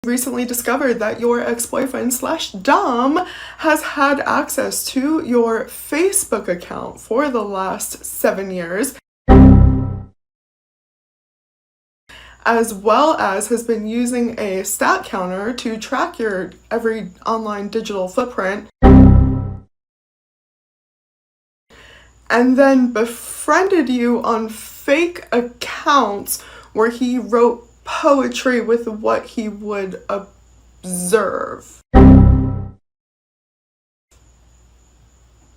recently discovered that your ex-boyfriend slash Dom has had access to your Facebook account for the last 7 years, as well as has been using a stat counter to track your every online digital footprint, and then befriended you on fake accounts where he wrote poetry with what he would observe.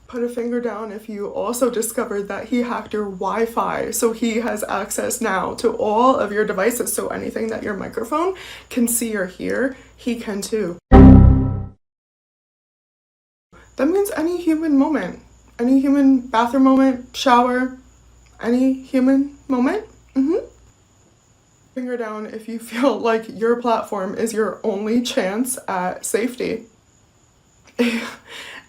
Put a finger down if you also discovered that he hacked your Wi-Fi, so he has access now to all of your devices, so anything that your microphone can see or hear, he can too. That means any human moment, any human bathroom moment, shower, any human moment. Finger down if you feel like your platform is your only chance at safety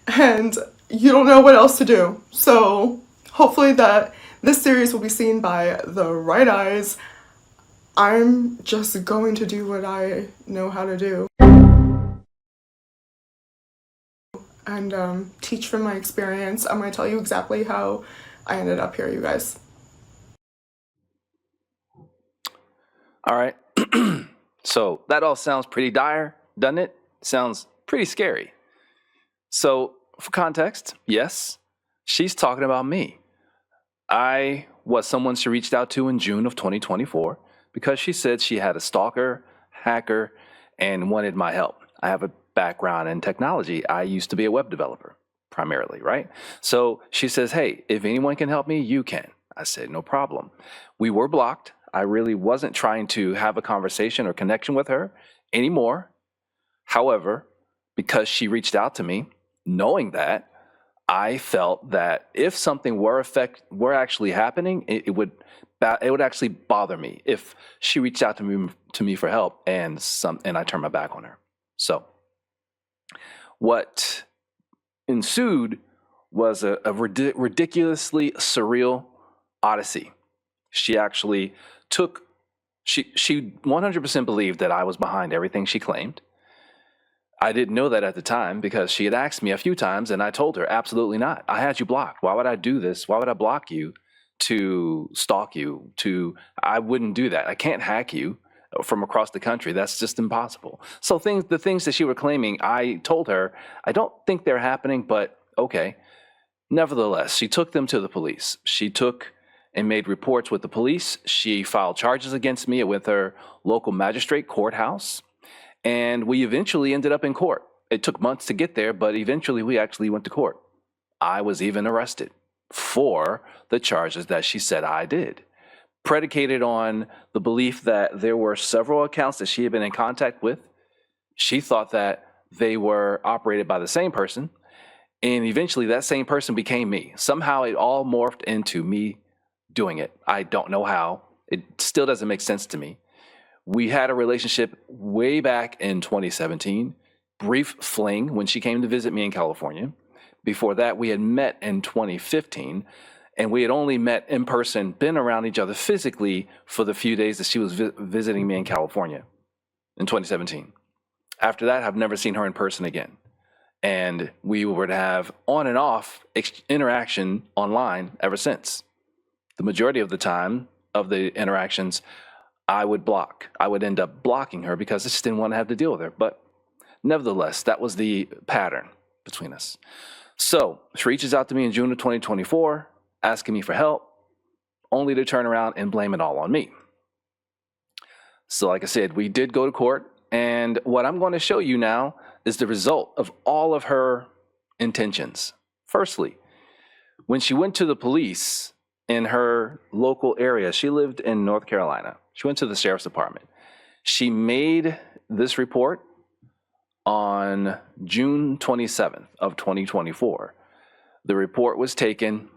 and you don't know what else to do. So hopefully that this series will be seen by the right eyes. I'm just going to do what I know how to do and teach from my experience. I'm going to tell you exactly how I ended up here, you guys. All right. So that all sounds pretty dire, doesn't it? Sounds pretty scary. So for context, yes, she's talking about me. I was someone she reached out to in June of 2024 because she said she had a stalker, hacker, and wanted my help. I have a background in technology. I used to be a web developer primarily, right? So she says, hey, if anyone can help me, you can. I said, no problem. We were blocked. I really wasn't trying to have a conversation or connection with her anymore. However, because she reached out to me, knowing that, I felt that if something were actually happening, it would actually bother me if she reached out to me for help and I turned my back on her. So what ensued was a ridiculously surreal odyssey. She actually she 100% believed that I was behind everything she claimed. I didn't know that at the time because she had asked me a few times and I told her, absolutely not. I had you blocked. Why would I do this? Why would I block you to stalk you? I wouldn't do that. I can't hack you from across the country. That's just impossible. So the things that she was claiming, I told her, I don't think they're happening, but okay. Nevertheless, she took them to the police. She took and made reports with the police. She filed charges against me with her local magistrate courthouse. And we eventually ended up in court. It took months to get there, but eventually we actually went to court. I was even arrested for the charges that she said I did, predicated on the belief that there were several accounts that she had been in contact with. She thought that they were operated by the same person, and eventually that same person became me. Somehow it all morphed into me doing it. I don't know how. It still doesn't make sense to me. We had a relationship way back in 2017, brief fling when she came to visit me in California. Before that, we had met in 2015, and we had only met in person, been around each other physically for the few days that she was visiting me in California in 2017. After that, I've never seen her in person again. And we were to have on and off interaction online ever since. The majority of the time of the interactions, I would block. I would end up blocking her because I just didn't want to have to deal with her. But nevertheless, that was the pattern between us. So she reaches out to me in June of 2024, asking me for help, only to turn around and blame it all on me. So like I said, we did go to court. And what I'm going to show you now is the result of all of her intentions. Firstly, when she went to the police in her local area, she lived in North Carolina. She went to the sheriff's department. She made this report on June 27th of 2024. The report was taken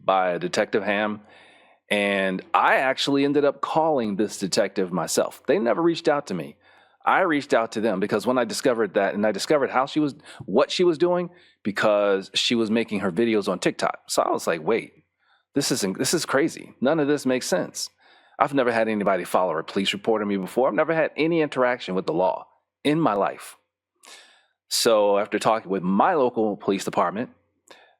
by Detective Ham, and I actually ended up calling this detective myself. They never reached out to me. I reached out to them because when I discovered that, and I discovered what she was doing, because she was making her videos on TikTok. So I was like, wait, this is crazy. None of this makes sense. I've never had anybody file a police report on me before. I've never had any interaction with the law in my life. So after talking with my local police department,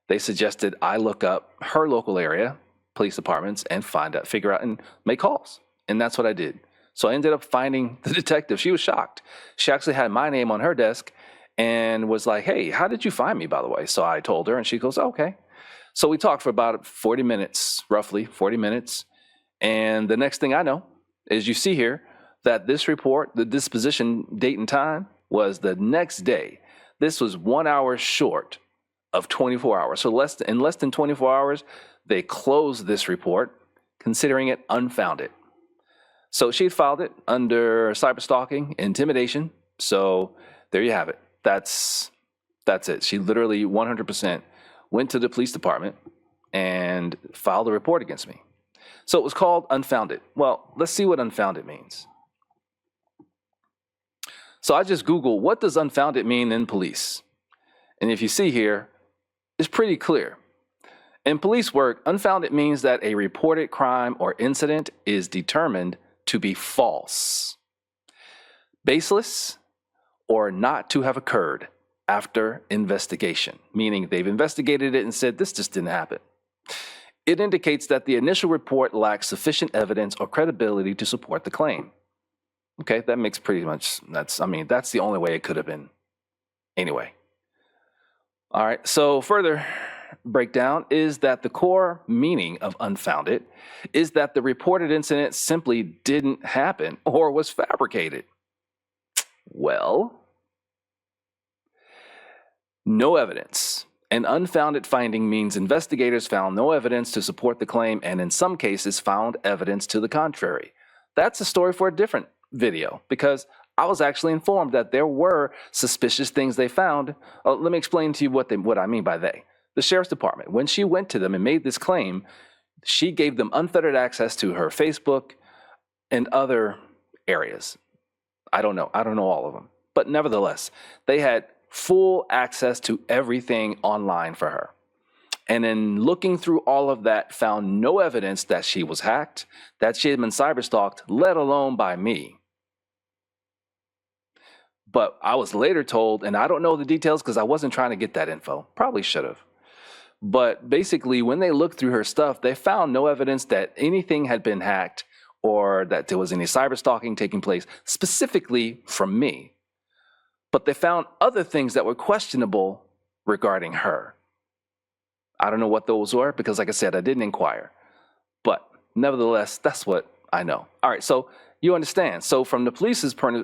they suggested I look up her local area police departments and figure out and make calls. And that's what I did. So I ended up finding the detective. She was shocked. She actually had my name on her desk and was like, hey, how did you find me, by the way? So I told her, and she goes, okay. So we talked for about 40 minutes, roughly 40 minutes. And the next thing I know is you see here that this report, the disposition date and time, was the next day. This was 1 hour short of 24 hours. So in less than 24 hours, they closed this report, considering it unfounded. So she filed it under cyberstalking, intimidation. So there you have it. That's it. She literally 100% went to the police department and filed a report against me. So it was called unfounded. Well, let's see what unfounded means. So I just Googled, what does unfounded mean in police? And if you see here, it's pretty clear. In police work, unfounded means that a reported crime or incident is determined to be false, baseless, or not to have occurred after investigation, meaning they've investigated it and said this just didn't happen. It indicates that the initial report lacks sufficient evidence or credibility to support the claim. Okay, that makes pretty much, that's the only way it could have been. Anyway. All right, so further breakdown is that the core meaning of unfounded is that the reported incident simply didn't happen or was fabricated. Well, no evidence. An unfounded finding means investigators found no evidence to support the claim and in some cases found evidence to the contrary. That's a story for a different video because I was actually informed that there were suspicious things they found. Let me explain to you what I mean by they. The sheriff's department, when she went to them and made this claim, she gave them unfettered access to her Facebook and other areas. I don't know all of them. But nevertheless, they had full access to everything online for her. And in looking through all of that, found no evidence that she was hacked, that she had been cyberstalked, let alone by me. But I was later told, and I don't know the details because I wasn't trying to get that info. Probably should have. But basically, when they looked through her stuff, they found no evidence that anything had been hacked or that there was any cyberstalking taking place, specifically from me. But they found other things that were questionable regarding her. I don't know what those were because, like I said, I didn't inquire. But nevertheless, that's what I know. All right, so you understand. So from the police's